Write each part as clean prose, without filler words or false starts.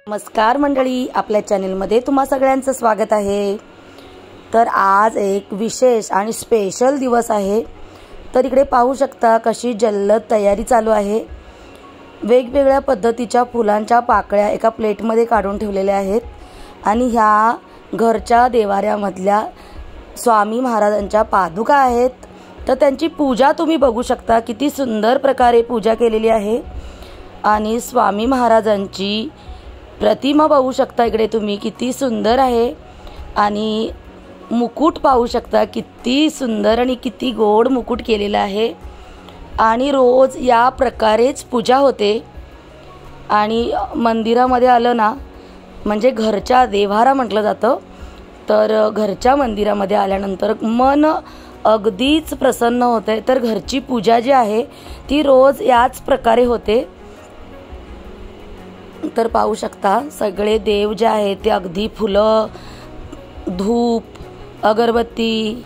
नमस्कार मंडळी, आपल्या चॅनलमध्ये तुम्हा सगळ्यांचं स्वागत आहे। तर आज एक विशेष आणि स्पेशल दिवस आहे। तर इकडे पाहू शकता कशी जल्लोष तयारी चालू आहे। वेगवेगळ्या पद्धतीच्या फुलांच्या पाकळ्या एका प्लेटमध्ये काढून ठेवलेल्या आहेत आणि ह्या घरच्या देवाऱ्यामधल्या स्वामी महाराजांच्या पादुका आहेत। तर त्यांची पूजा तुम्ही बघू शकता, किती सुंदर प्रकारे पूजा केलेली आहे आणि स्वामी महाराजांची प्रतिमा पाहू शकता इकडे तुम्ही, किती सुंदर आहे आणि मुकुट पाहू शकता, किती सुंदर आणि किती गोड मुकुट केलेला आहे आणि रोज या प्रकारेच पूजा होते। आणि मंदिरामध्ये आलं ना म्हणजे घरच्या देवारा म्हटलं जातं। तर घरच्या मंदिरामध्ये आल्यानंतर मन अगदीच प्रसन्न होते। तर घरची पूजा जी आहे ती रोज याच प्रकारे होते। तर पाहू शकता सगळे देव जे आहेत ते अगदी फुलं, धूप, अगरबत्ती,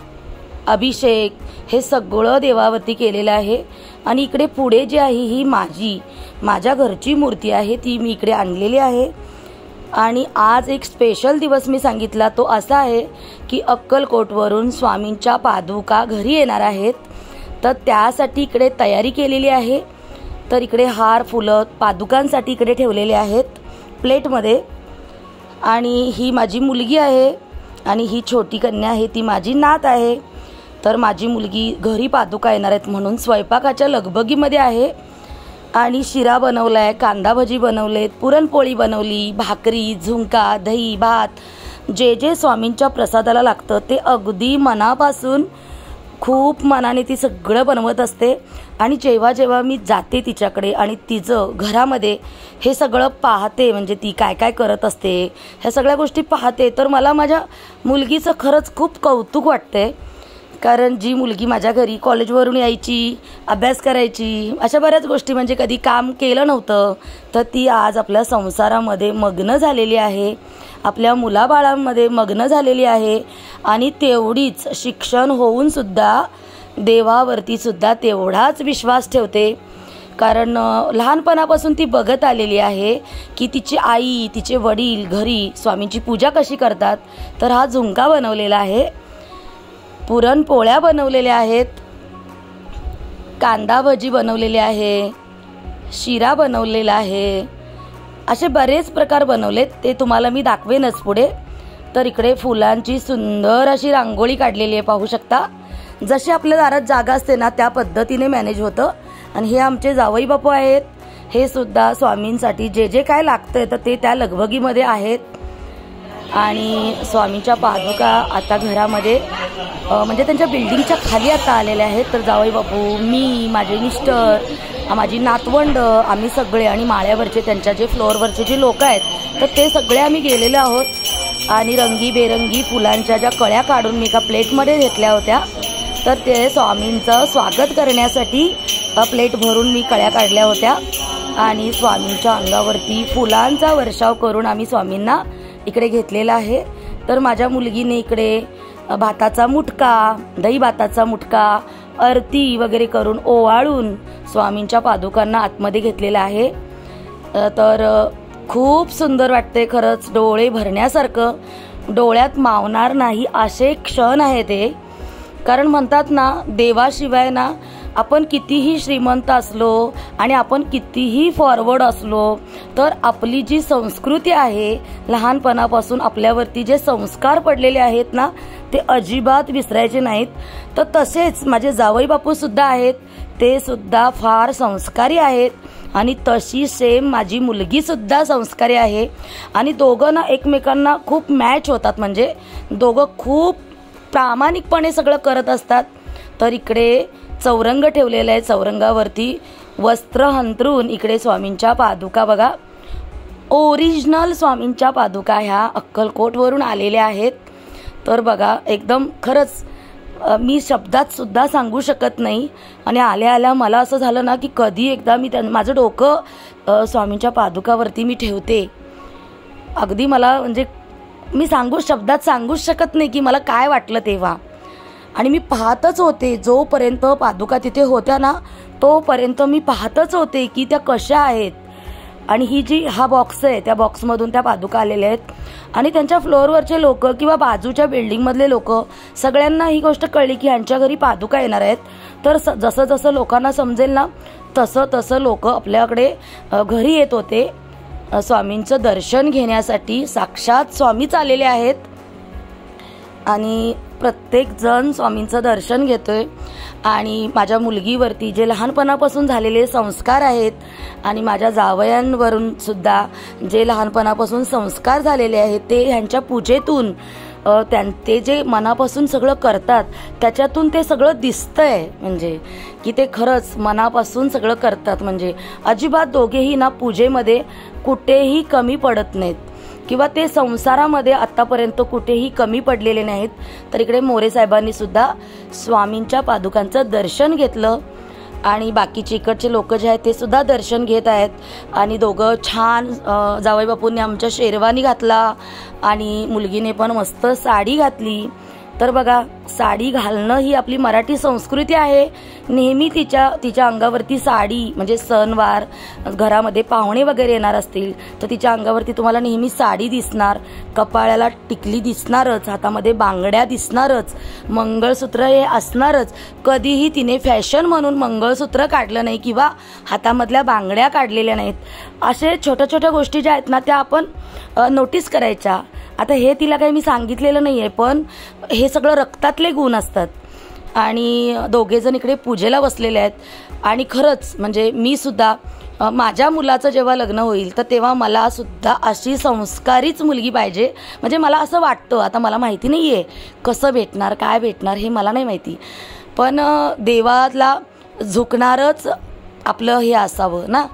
अभिषेक हे सगळं देवावरती केलेलं आहे। आणि इकडे पुढे जी आहे ही माझ्या घरची मूर्ती आहे, ती मी इकडे आणलेली आहे। आणि आज एक स्पेशल दिवस मी सांगितला तो असा आहे की अक्कलकोटवरून स्वामींच्या पादुका घरी येणार आहेत। तर त्यासाठी इकडे तयारी केलेली आहे। तर इकडे हार, फुलं पादुकांसाठी इकडे ठेवलेले आहेत प्लेटमध्ये। आणि ही माझी मुलगी आहे आणि ही छोटी कन्या आहे, ती माझी नात आहे। तर माझी मुलगी घरी पादुका येणार आहेत म्हणून स्वयंपाकाच्या लगबगीमध्ये आहे। आणि शिरा बनवलाय, कांदा भजी बनवलेत, पुरणपोळी बनवली, भाकरी, झुणका, दही, भात जे जे स्वामींच्या प्रसादाला लागतं ते अगदी मनापासून खूप मनाने ती सगळं बनवत असते। आणि जेव्हा जेव्हा मी जाते तिच्याकडे आणि तिचं घरामध्ये हे सगळं पाहते, म्हणजे ती काय काय करत असते ह्या सगळ्या गोष्टी पाहते, तर मला माझ्या मुलगीचं खरंच खूप कौतुक वाटते। कारण जी मुलगी माझ्या घरी कॉलेजवरून यायची, अभ्यास करायची, अशा बऱ्याच गोष्टी म्हणजे कधी काम केलं नव्हतं, तर ती आज आपल्या संसारामध्ये मग्न झालेली आहे, आपल्या मुलाबाळांमध्ये मग्न झालेली आहे। आणि तेवढीच शिक्षण होऊन सुद्धा देवावरती सुद्धा तेवढाच विश्वास ठेवते। कारण लहानपणापासून ती बघत आलेली आहे की तिची आई, तिचे वडील घरी स्वामींची पूजा कशी करतात। तर हा झुणका बनवलेला आहे, पुरणपोळ्या बनवलेल्या आहेत, कांदा भजी बनवलेली आहे, शिरा बनवलेला आहे, असे बरेच प्रकार बनवलेत, ते तुम्हाला मी दाखवेनच पुढे। तर इकडे फुलांची सुंदर अशी रांगोळी काढलेली आहे, पाहू शकता। जशी आपल्या दारात जागा असते ना त्या पद्धतीने मॅनेज होतं। आणि हे आमचे जावई बापू आहेत, हे सुद्धा स्वामींसाठी जे जे काय लागतंय तर ते त्या लगबगीमध्ये आहेत। आणि स्वामींच्या पादुका आता घरामध्ये म्हणजे त्यांच्या बिल्डिंगच्या खाली आता आलेल्या आहेत। तर जावई बापू, मी, माझे मिस्टर, माझी नातवंड, आम्ही सगळे आणि माळ्यावरचे त्यांच्या जे फ्लोअरवरचे जे लोक आहेत तर ते सगळे आम्ही गेलेले आहोत। आणि रंगीबेरंगी फुलांच्या ज्या कळ्या काढून मी एका प्लेटमध्ये घेतल्या होत्या, तर ते स्वामींचं स्वागत करण्यासाठी प्लेट भरून मी कळ्या काढल्या होत्या। आणि स्वामींच्या अंगावरती फुलांचा वर्षाव करून आम्ही स्वामींना इकडे घेतलेला आहे। तर माझ्या मुलगीने इकडे भाताचा मुटका, दही भाताचा मुटका, आरती वगैरे करून ओवाळून स्वामींच्या पादुकांना आतमध्ये घेतलेला आहे। तर खूप सुंदर वाटते खरंच, डोळे भरण्यासारखं, डोळ्यात मावणार नाही असे क्षण आहे ते। कारण म्हणतात ना, देवाशिवाय ना आपण कितीही श्रीमंत असलो आणि आपण कितीही फॉरवर्ड असलो तर आपली जी संस्कृती आहे, लहानपणापासून आपल्यावरती जे संस्कार पडलेले आहेत ना ते अजिबात विसरायचे नाहीत। तर तसेच माझे जावई बापू सुद्धा आहेत, ते सुद्धा फार संस्कारी आहेत आणि तशी सेम माझी मुलगी सुद्धा संस्कारी आहे। आणि दोघं ना एकमेकांना खूप मॅच होतात, म्हणजे दोघं खूप प्रामाणिकपणे सगळं करत असतात। तर इकडे चौरंग ठेवलेला आहे, चौरंगावरती वस्त्र हंतरून इकडे स्वामींच्या पादुका बघा, ओरिजिनल स्वामींच्या पादुका ह्या अक्कलकोटवरून आलेल्या आहेत। तर बघा एकदम खरंच मी शब्दात सुद्धा सांगू शकत नाही। आणि आल्या आल्या मला असं झालं ना की कधी एकदा मी माझं डोकं स्वामींच्या पादुकावरती मी ठेवते, अगदी मला म्हणजे मी शब्दात सांगूच शकत नाही की मला काय वाटलं तेव्हा। आणि मी पाहतच होते, जोपर्यंत पादुका तिथे होत्या ना तोपर्यंत मी पाहतच होते की त्या कशा आहेत। आणि ही जी हा बॉक्स आहे त्या बॉक्समधून त्या पादुका आलेल्या आहेत आणि त्यांच्या फ्लोअरवरचे लोक किंवा बाजूच्या बिल्डिंगमधले लोक सगळ्यांना ही गोष्ट कळली की ह्यांच्या घरी पादुका येणार आहेत. तर जसं जसं लोकांना समजेल ना तसं तसं लोक आपल्याकडे घरी येत होते स्वामींचं दर्शन घेण्यासाठी. साक्षात स्वामीच आलेले आहेत आणि प्रत्येक जण स्वामींचं दर्शन घेतोय. आणि माझ्या मुलगीवरती जे लहानपणापासून झालेले संस्कार आहेत आणि माझ्या जावयांवरून सुद्धा जे लहानपणापासून संस्कार झालेले आहेत ते ह्यांच्या पूजेतून ते जे मनापासून सगळं करतात त्याच्यातून ते सगळं दिसतंय. म्हणजे की ते खरंच मनापासून सगळं करतात. म्हणजे अजिबात दोघेही ना पूजेमध्ये कुठेही कमी पडत नाहीत किंवा ते संसारामध्ये आतापर्यंत कुठेही कमी पडलेले नाहीत. तर इकडे मोरे साहेबांनी सुद्धा स्वामींच्या पादुकांचं दर्शन घेतलं आणि बाकीचे इकडचे लोक जे आहेत ते सुद्धा दर्शन घेत आहेत. आणि दोघं छान जावई बापूंनी आमच्या शेरवानी घातला आणि मुलगीने पण मस्त साडी घातली. तर बघा साडी घालणं ही आपली मराठी संस्कृती आहे. नेहमी तिच्या अंगावरती साडी म्हणजे सणवार घरामध्ये पाहुणे वगैरे येणार असतील तर तिच्या अंगावरती तुम्हाला नेहमी साडी दिसणार, कपाळाला टिकली दिसणारच, हातामध्ये बांगड्या दिसणारच, मंगळसूत्र हे असणारच. कधीही तिने फॅशन म्हणून मंगळसूत्र काढलं नाही किंवा हातामधल्या बांगड्या काढलेल्या नाहीत. असे छोट्या छोट्या गोष्टी ज्या आहेत ना त्या आपण नोटीस करायच्या. आता हे तिला काही मी सांगितलेलं नाही आहे पण हे सगळं रक्तातले गुण असतात. आणि दोघेजण इकडे पूजेला बसलेले आहेत. आणि खरंच म्हणजे मी सुद्धा माझ्या मुलाचं जेव्हा लग्न होईल तर तेव्हा मला सुद्धा अशी संस्कारीच मुलगी पाहिजे. म्हणजे मला असं वाटतं, आता मला माहिती नाही आहे कसं भेटणार काय भेटणार हे मला नाही माहिती, पण देवाला झुकणारच आपलं हे असावं ना.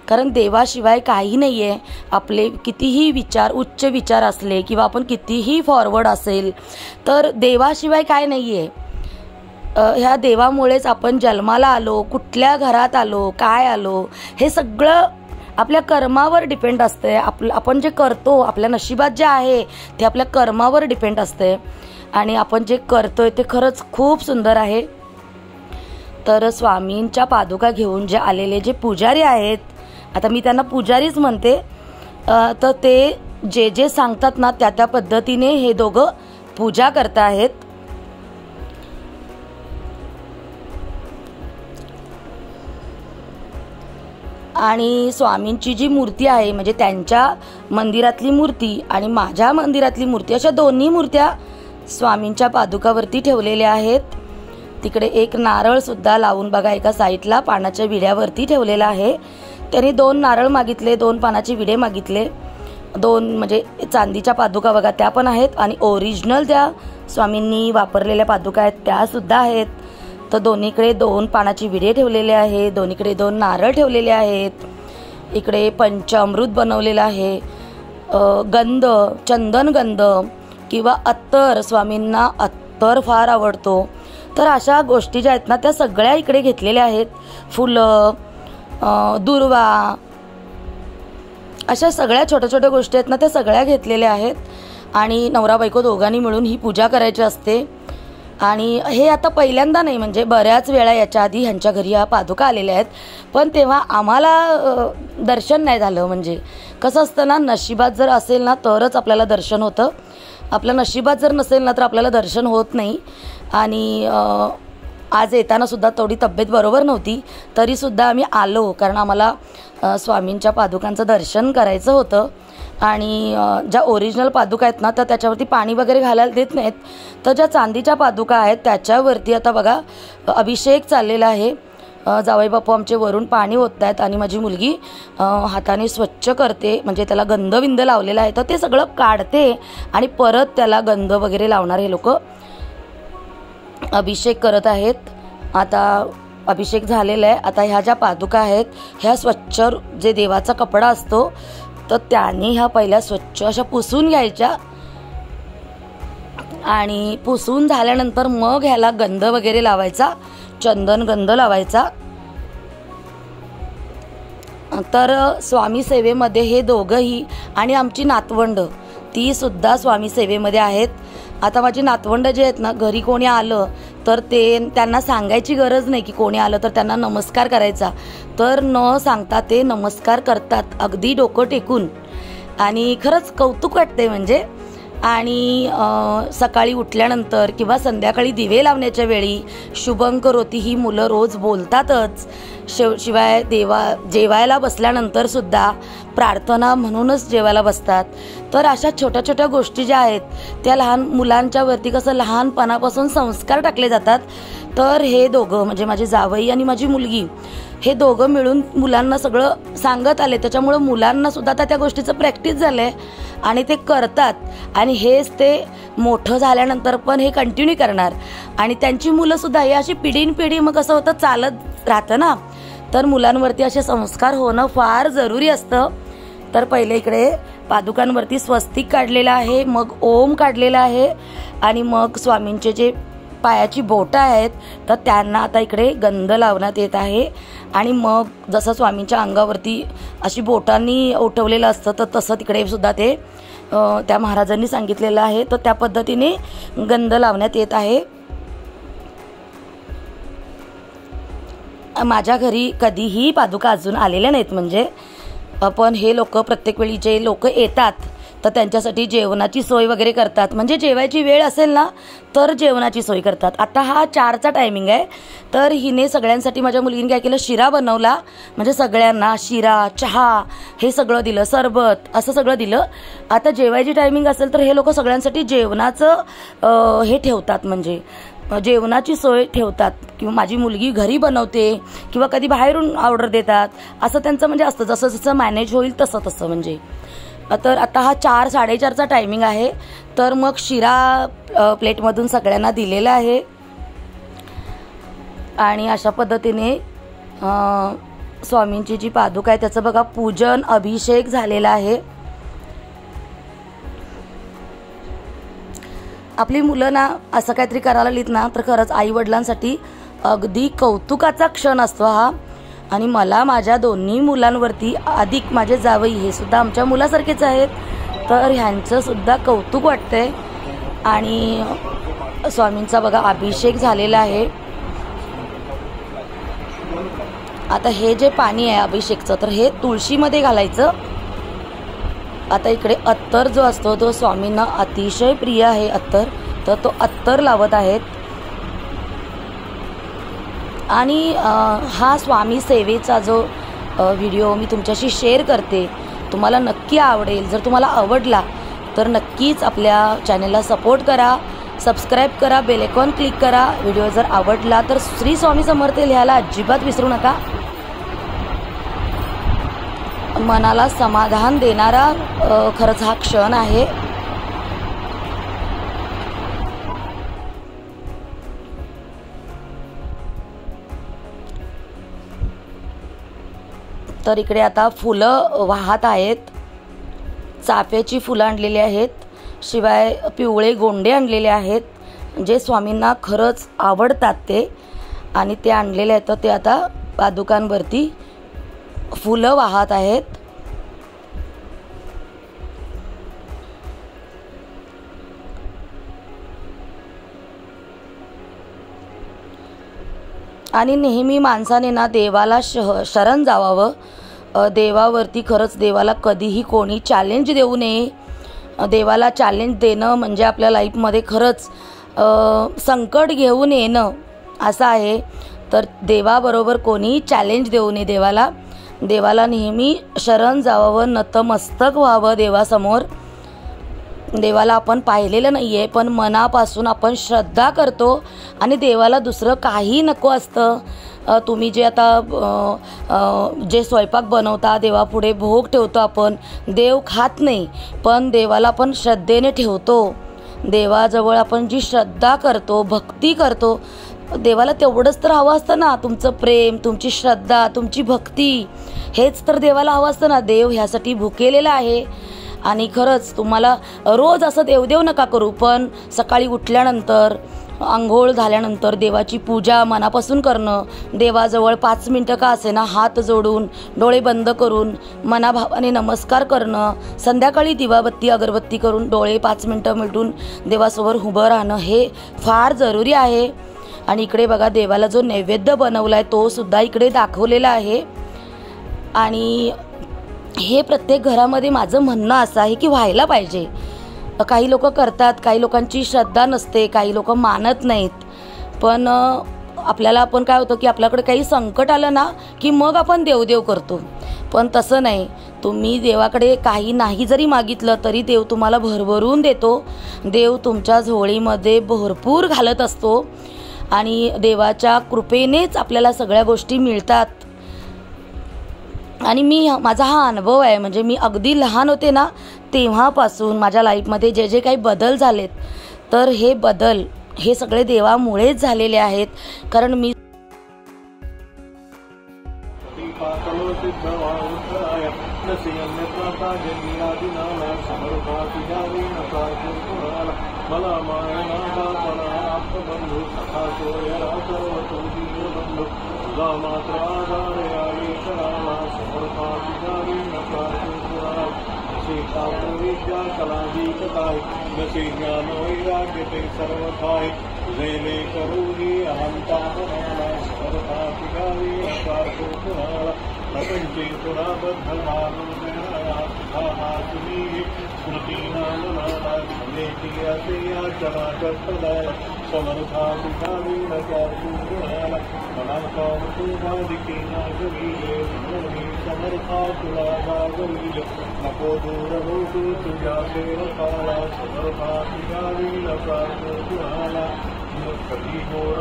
कारण देवाशिवाय काही नाही आहे. आपले कितीही विचार उच्च विचार असले किंवा आपण कितीही फॉरवर्ड असेल तर देवाशिवाय काय नाही आहे. ह्या देवामुळेच आपण जन्माला आलो, कुठल्या घरात आलो, काय आलो हे सगळं आपल्या कर्मावर डिपेंड असते. आपण जे करतो आपल्या नशिबात जे आहे ते आपल्या कर्मावर डिपेंड असते. आणि आपण जे करतोय ते खरंच खूप सुंदर आहे. तर स्वामींच्या पादुका घेऊन जे आलेले जे पुजारी आहेत, आता मी त्यांना पुजारीच म्हणते, तर ते जे जे सांगतात ना त्या त्या पद्धतीने हे दोघं पूजा करत आहेत. आणि स्वामींची जी मूर्ती आहे म्हणजे त्यांच्या मंदिरातली मूर्ती आणि माझ्या मंदिरातली मूर्ती अशा दोन्ही मूर्त्या स्वामींच्या पादुकावरती ठेवलेल्या आहेत. तिकडे एक नारळ सुद्धा लावून बघा एका साईडला पानाच्या विड्यावरती ठेवलेला आहे. त्यांनी 2 नारळ मागितले, 2 पानाचे विडे मागितले, 2 म्हणजे चांदीच्या पादुका बघा त्या पण आहेत आणि ओरिजिनल त्या स्वामींनी वापरलेल्या पादुका आहेत त्या सुद्धा आहेत. तर दोन्हीकडे 2 पानाची विडे ठेवलेले आहे, दोन्हीकडे 2 नारळ ठेवलेले आहेत. इकडे पंचामृत बनवलेलं आहे, गंध चंदन गंध किंवा अत्तर, स्वामींना अत्तर फार आवडतो. तर अशा गोष्टी ज्या आहेत ना त्या सगळ्या इकडे घेतलेल्या आहेत. फुलं, दुर्वा, अशा सगळ्या छोट्या छोट्या गोष्टी आहेत ना त्या सगळ्या घेतलेल्या आहेत. आणि नवरा बायको दोघांनी मिळून ही पूजा करायची असते. आणि हे आता पहिल्यांदा नाही, म्हणजे बऱ्याच वेळा याच्या आधी ह्यांच्या घरी या पादुका आलेल्या आहेत पण तेव्हा आम्हाला दर्शन नाही झालं. म्हणजे कसं असतं ना, नशिबात जर असेल ना तरच आपल्याला दर्शन होतं, आपल्या नशिबात जर नसेल ना तर आपल्याला दर्शन होत नाही. आणि आज येताना सुद्धा थोडी तब्येत बरोबर नव्हती तरीसुद्धा आम्ही आलो कारण आम्हाला स्वामींच्या पादुकांचं दर्शन करायचं होतं. आणि ज्या ओरिजिनल पादुका आहेत ना तर त्याच्यावरती पाणी वगैरे घालायला देत नाहीत. तर ज्या चांदीच्या पादुका आहेत त्याच्यावरती आता बघा अभिषेक चाललेला आहे. जावई बापू आमचे वरून पाणी ओतत आहेत आणि माझी मुलगी हाताने स्वच्छ करते, म्हणजे त्याला गंधविंद लावलेला आहे तर ते सगळं काढते आणि परत त्याला गंध वगैरे लावणार हे लोक अभिषेक करत आहेत. आता अभिषेक झालेला आहे. आता ह्या ज्या पादुका आहेत ह्या स्वच्छ जे देवाचा कपडा असतो तर त्याने ह्या पहिल्या स्वच्छ अशा पुसून घ्यायच्या आणि पुसून झाल्यानंतर मग ह्याला गंध वगैरे लावायचा, चंदन गंध लावायचा. तर स्वामी सेवेमध्ये हे दोघंही आणि आमची नातवंड ती सुद्धा स्वामी सेवेमध्ये आहेत. आता माझी नातवंड जे आहेत ना, घरी कोणी आलं तर त्यांना सांगायची गरज नाही की कोणी आलं तर त्यांना नमस्कार करायचा, तर न सांगता ते नमस्कार करतात अगदी डोकं टेकून. आणि खरंच कौतुक वाटते म्हणजे. आणि सकाळी उठल्यानंतर किंवा संध्याकाळी दिवे लावण्याच्या वेळी शुभं करोती ही मुलं रोज बोलतातच. शिवाय जेवायला बसल्यानंतर सुद्धा प्रार्थना म्हणूनच जेवायला बसतात. तर अशा छोट्या छोट्या गोष्टी ज्या आहेत त्या लहान मुलांच्या वरती कसं लहानपणापासून संस्कार टाकले जातात. तर हे दोघं म्हणजे माझी जावई आणि माझी मुलगी हे दोघं मिळून मुलांना सगळं सांगत आले. त्याच्यामुळं मुलांना सुद्धा आता त्या गोष्टीचं प्रॅक्टिस झालं आहे आणि ते करतात. आणि हेच ते मोठं झाल्यानंतर पण हे कंटिन्यू करणार. आणि त्यांची मुलंसुद्धा हे अशी पिढीनपिढी मग कसं होतं चालत राहतं ना, तर मुलांवरती असे संस्कार होणं फार जरुरी असतं. तर पहिले इकडे पादुकांवरती स्वस्तिक काढलेलं आहे, मग ओम काढलेला आहे आणि मग स्वामींचे जे पायाची बोटं आहेत तर त्यांना आता इकडे गंध लावण्यात येत आहे. आणि मग जसं स्वामींच्या अंगावरती अशी बोटांनी ओटवलेलं असतं तर तसं तिकडे सुद्धा ते त्या महाराजांनी सांगितलेलं आहे. तर त्या पद्धतीने गंध लावण्यात येत आहे. माझ्या घरी कधीही पादुका अजून आलेल्या नाहीत. म्हणजे पण हे लोक प्रत्येक वेळी जे लोक येतात तर त्यांच्यासाठी जेवणाची सोय वगैरे करतात. म्हणजे जेवायची वेळ असेल ना तर जेवणाची सोय करतात. आता हा 4चा टायमिंग आहे. तर हिने सगळ्यांसाठी माझ्या मुलगीने काय केलं, शिरा बनवला. म्हणजे सगळ्यांना शिरा, चहा हे सगळं दिलं, सरबत असं सगळं दिलं. आता जेवायची टायमिंग असेल तर हे लोक सगळ्यांसाठी जेवणाचं हे ठेवतात, म्हणजे जेवणाची सोय ठेवतात. किंवा माझी मुलगी घरी बनवते किंवा कधी बाहेरून ऑर्डर देतात. असं त्यांचं म्हणजे असतं, जसं जसं मॅनेज होईल तसं तसं. म्हणजे तर आता हा 4-4:30चा टायमिंग आहे. तर मग शिरा प्लेटमधून सगळ्यांना दिलेला आहे. आणि अशा पद्धतीने स्वामींची जी पादुका आहे त्याचं बघा पूजन अभिषेक झालेला आहे. आपली मुलं ना असं काहीतरी करायला लिहित ना तर खरंच आईवडिलांसाठी अगदी कौतुकाचा क्षण असतो हा. आणि मला माझ्या दोन्ही मुलांवरती अधिक माझे जावई हे सुद्धा आमच्या मुलासारखेच आहेत. तर ह्यांचं सुद्धा कौतुक वाटतंय. आणि स्वामींचा बघा अभिषेक झालेला आहे. आता हे जे पाणी आहे अभिषेकचं तर हे तुळशीमध्ये घालायचं. आता इकडे अत्तर जो असतो तो स्वामींना अतिशय प्रिय आहे अत्तर, तर तो अत्तर लावत आहेत. आणि हा स्वामी सेवेचा जो व्हिडिओ मी तुमच्याशी शेअर करते तुम्हाला नक्की आवडेल. जर तुम्हाला आवडला तर नक्कीच आपल्या चॅनलला सपोर्ट करा, सबस्क्राईब करा, बेल आयकॉन क्लिक करा. व्हिडिओ जर आवडला तर श्री स्वामी समर्थ लिहायला अजिबात विसरू नका. मनाला समाधान देणारा खरंच हा क्षण आहे. तर इकडे आता फुलं वाहत आहेत. चाफ्याची फुलं आणलेली आहेत, शिवाय पिवळे गोंडे आणलेले आहेत जे स्वामींना खरंच आवडतात ते. आणि ते आणलेले आहेत तर ते आता पादुकांवरती फुलं वाहत आहेत. आणि नेहमी माणसाने ना देवाला शरण जावावं. देवावरती खरंच देवाला कधीही कोणी चॅलेंज देऊ नये. देवाला चॅलेंज देणं म्हणजे आपल्या लाईफमध्ये खरंच संकट घेऊन येणं असं आहे. तर देवाबरोबर कोणी चॅलेंज देऊ नये देवाला. देवाला नेहमी शरण जावावं, नतमस्तक व्हावं देवासमोर. देवाला आपण पाहिलेलं नाही आहे पण मनापासून आपण श्रद्धा करतो आणि देवाला दुसरं काही नको असतं. तुम्ही जे आता जे स्वयंपाक बनवता देवापुढे भोग ठेवतो आपण, देव खात नाही पण देवाला आपण श्रद्धेने ठेवतो. देवाजवळ आपण जी श्रद्धा करतो, भक्ती करतो, देवाला तेवढंच तर हवं असतं ना. तुमचं प्रेम, तुमची श्रद्धा, तुमची भक्ती हेच तर देवाला हवं असतं ना. देव ह्यासाठी भुकेलेला आहे. आणि खरंच तुम्हाला रोज असं देव नका करू, पण सकाळी उठल्यानंतर आंघोळ झाल्यानंतर देवाची पूजा मनापासून करणं, देवाजवळ 5 मिनटं का असेना हात जोडून डोळे बंद करून मनाभावाने नमस्कार करणं, संध्याकाळी दिवाबत्ती अगरबत्ती करून डोळे 5 मिनटं मिटून देवासमोर उभं राहणं हे फार जरुरी आहे. आणि इकडे बघा देवाला जो नैवेद्य बनवला आहे तो सुद्धा इकडे दाखवलेला आहे. आणि हे प्रत्येक घरामध्ये माझं म्हणणं असं आहे की व्हायला पाहिजे. काही लोक करतात, काही लोकांची श्रद्धा नसते, काही लोक मानत नाहीत. पण आपल्याला आपण काय होतं की आपल्याकडे काही संकट आलं ना की मग आपण देवदेव करतो. पण तसं नाही. तुम्ही देवाकडे काही नाही जरी मागितलं तरी देव तुम्हाला भरभरून देतो. देव तुमच्या झोळीमध्ये भरपूर घालत असतो आणि देवाच्या कृपेनेच आपल्याला सगळ्या गोष्टी मिळतात. आणि माझा हा अनुभव आहे. म्हणजे मी अगदी लहान होते ना तेव्हापासून माझ्या लाईफमध्ये जे जे काही बदल झालेत तर हे बदल हे सगळे देवामुळेच झालेले आहेत. कारण मी जसे ज्ञान वैराग्य ते सर्व काय जैले करूही अहंता मनाला स्पर्धा पिगावी नकारतो कुणाला प्रपंचे पुराबद्ध मानोदया सुखा तुम्ही स्मृती नामनाला नेती असे या चराचरपदा समर्था पिगावी नकारतो कुणाला मनाचा तुझादिकी नागवीले समर्था तुला बागवील नको दूर होतो तुझ्या सेवकाला समर्था पिगावी नकारतो कुणाला कधी मोर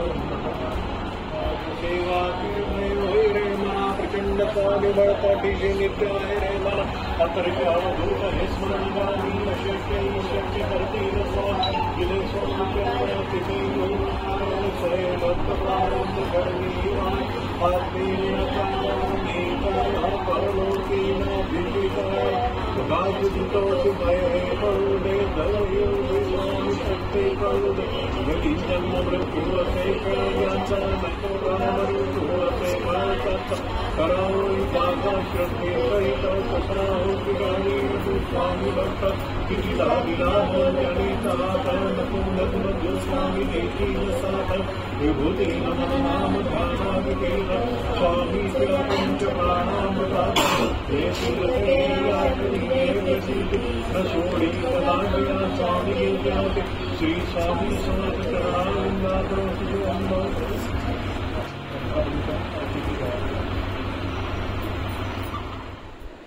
सेवा रे मना प्रचंड निबळ पाठीशी नित्य आहे रे मला अतर्क्यावधूत हे स्मरण गाणी अशक्य शक्य करतील गेले तिथे सरे भक्त प्रारंभ करणी परलोकीन भिजिताय गाजुतो सुभय परुदे दलयो शक्ती परुदे यदि जन्म मृत्यू असे कळण्याचा नको रामरूपे माता करावोई दाता श्रद्धे सहित कसराहो पिगाणी स्वामी भक्त किती लाविला जनिता नको लग्न स्वामी देती साथ विभूती नमन नाम ध्यानाद केला स्वामी पिला पंच प्राणामृता सोडी पदांगिया स्वामी ज्ञाते श्री स्वामी समर्थ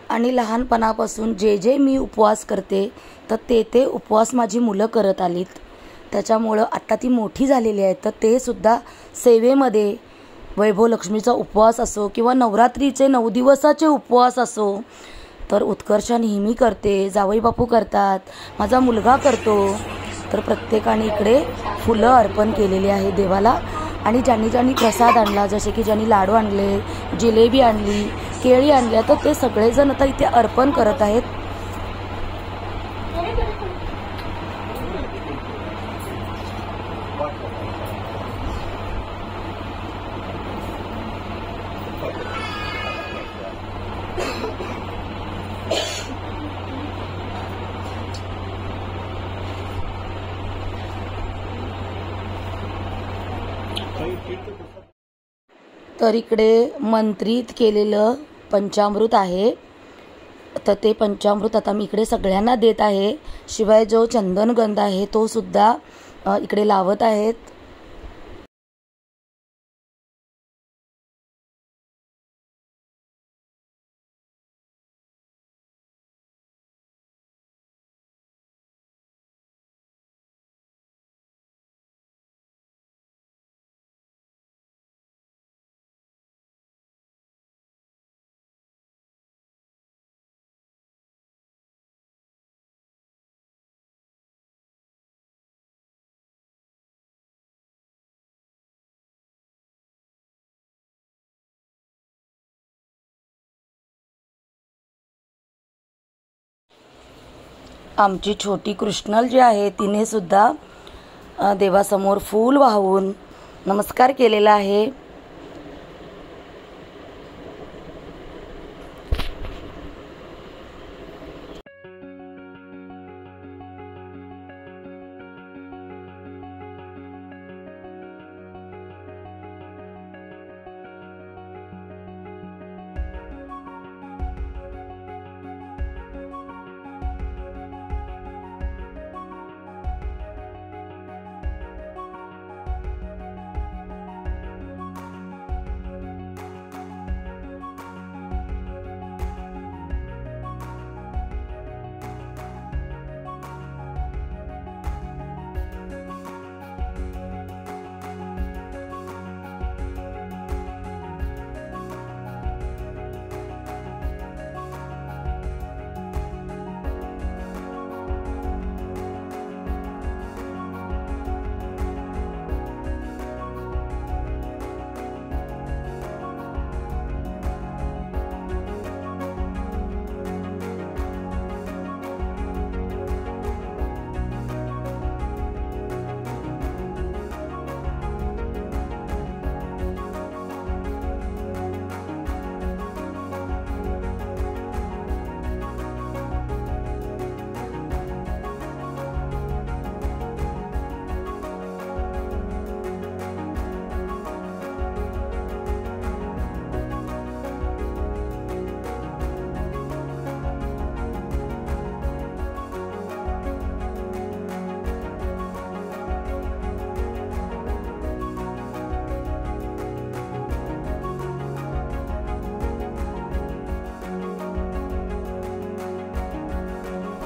आणि लहानपणापासून जे जे मी उपवास करते तर ते उपवास माझी मुलं करत आलीत. त्याच्यामुळं आत्ता ती मोठी झालेली आहेत तर ते सुद्धा सेवेमध्ये वैभव लक्ष्मीचा उपवास असो किंवा नवरात्रीचे 9 दिवसाचे उपवास असो तर उत्कर्षा नेहमी करते, जावई बापू करतात, माझा मुलगा करतो. तर प्रत्येकाने इकडे फुलं अर्पण केलेली आहे देवाला. आणि ज्यांनी ज्यांनी प्रसाद आणला जसे की ज्यांनी लाडू आणले, जिलेबी आणली, केळी आणल्या तर ते सगळेजण आता इथे अर्पण करत आहेत. तर इकडे मंत्रित केलेलं पंचामृत आहे तर ते पंचामृत आता मी इकडे सगळ्यांना देत आहे. शिवाय जो चंदनगंध आहे तो सुद्धा इकडे लावत आहेत. आमची छोटी कृष्णल जी आहे तिने सुद्धा देवासमोर फूल वाहून नमस्कार केलेला आहे.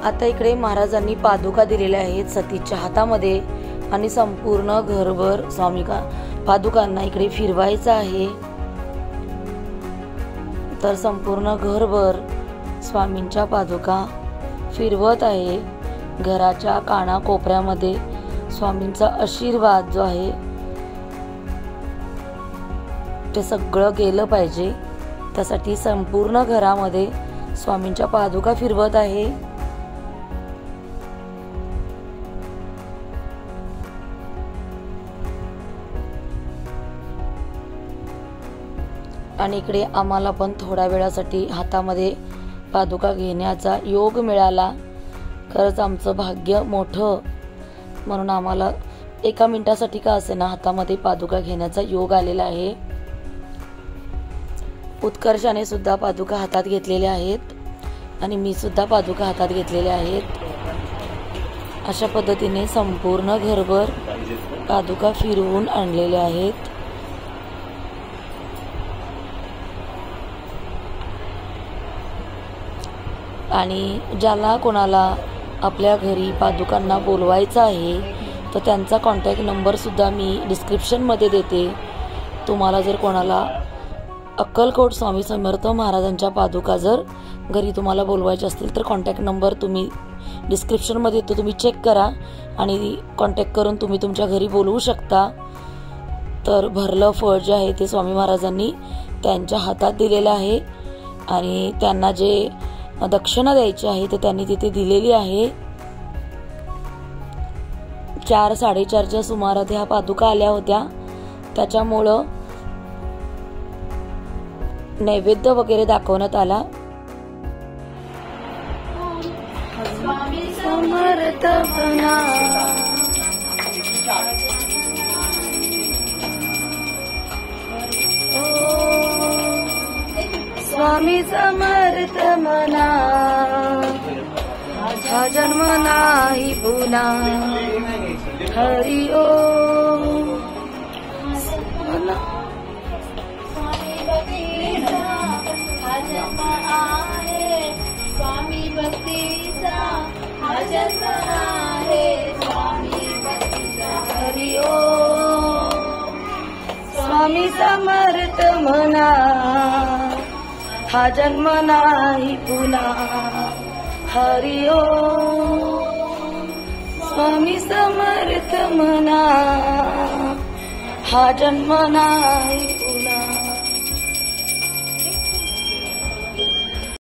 आता इकडे महाराजांनी पादुका दिलेल्या आहेत सतीच्या हातामध्ये आणि संपूर्ण घरभर पादुकांना इकडे फिरवायचं आहे. तर संपूर्ण घरभर स्वामींच्या पादुका फिरवत आहे. घराच्या कानाकोपऱ्यामध्ये स्वामींचा आशीर्वाद जो आहे ते सगळं गेलं पाहिजे, त्यासाठी संपूर्ण घरामध्ये स्वामींच्या पादुका फिरवत आहे. आणि इकडे आम्हाला पण थोड्या वेळासाठी हातामध्ये पादुका घेण्याचा योग मिळाला. खरंच आमचं भाग्य मोठं, म्हणून आम्हाला एका मिनिटासाठी का असेना हातामध्ये पादुका घेण्याचा योग आलेला आहे. उत्कर्षाने सुद्धा पादुका हातात घेतलेल्या आहेत आणि मी सुद्धा पादुका हातात घेतलेल्या आहेत. अशा पद्धतीने संपूर्ण घरभर पादुका फिरवून आणलेल्या आहेत. आणि ज्याला कोणाला आपल्या घरी पादुकांना बोलवायचं आहे तर त्यांचा कॉन्टॅक्ट नंबर सुद्धा मी डिस्क्रिप्शनमध्ये देते. तुम्हाला जर कोणाला अक्कलकोट स्वामी समर्थ महाराजांच्या पादुका जर घरी तुम्हाला बोलवायचे असतील तर कॉन्टॅक्ट नंबर तुम्ही डिस्क्रिप्शनमध्ये येतो, तुम्ही चेक करा आणि कॉन्टॅक्ट करून तुम्ही तुमच्या घरी बोलवू शकता. तर भरलं फळ जे आहे ते स्वामी महाराजांनी त्यांच्या हातात दिलेलं आहे आणि त्यांना जे दक्षिणा द्यायची आहे ते त्यांनी तिथे दिलेली आहे. 4-4:30च्या सुमारात ह्या पादुका आल्या होत्या, त्याच्यामुळं नैवेद्य वगैरे दाखवण्यात आला. स्वामी समर्थ म्हणा, स्वामी समर्थ म्हणा, हा जन्म नाही पुन्हा. हरि ओम. स्वामी भक्तीचा हा जन्म आहे. स्वामी भक्तीचा हरि ओम. स्वामी समर्थ म्हणा, हा जन्म नाही पुन्हा. हरि ओम. स्वामी समर्थ म्हणा, हा जन्म नाही पुन्हा.